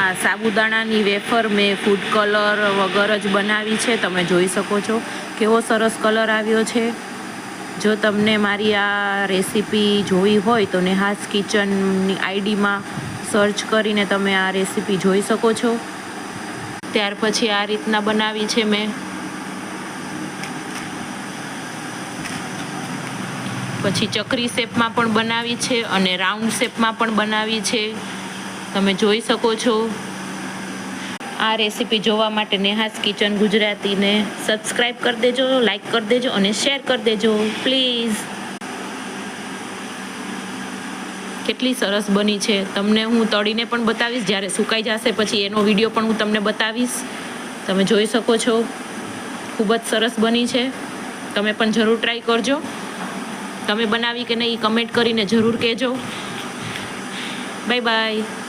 આ સાબુદાણાની વેફર મેં food colour વગર જ બનાવી છે. તમે જોઈ શકો છો કેવો સરસ કલર આવ્યો છે. જો તમને મારી આ રેસીપી જોવી હોય તો નેહાસ કિચનની આઈડીમાં સર્ચ કરીને તમે આ રેસીપી જોઈ શકો છો. ત્યાર પછી આ રીતના બનાવી છે મેં. પછી ચકરી શેપમાં પણ બનાવી છે અને રાઉન્ડ શેપમાં પણ બનાવી છે. તમે જોઈ શકો છો. આ રેસીપી જોવા માટે નેહાસ કિચન ગુજરાતીને સબસ્ક્રાઈબ કરી દેજો, લાઈક કરી દેજો અને શેર કરી દેજો પ્લીઝ. કેટલી સરસ બની છે. તમને હું તળીને પણ બતાવીશ. જ્યારે સુકાઈ જશે પછી એનો વિડીયો પણ હું તમને બતાવીશ. તમે જોઈ શકો છો ખૂબ જ સરસ બની છે. તમે પણ જરૂર ટ્રાય કરજો. તમે બનાવી કે નહીં કમેન્ટ કરીને જરૂર કહેજો. Bye bye.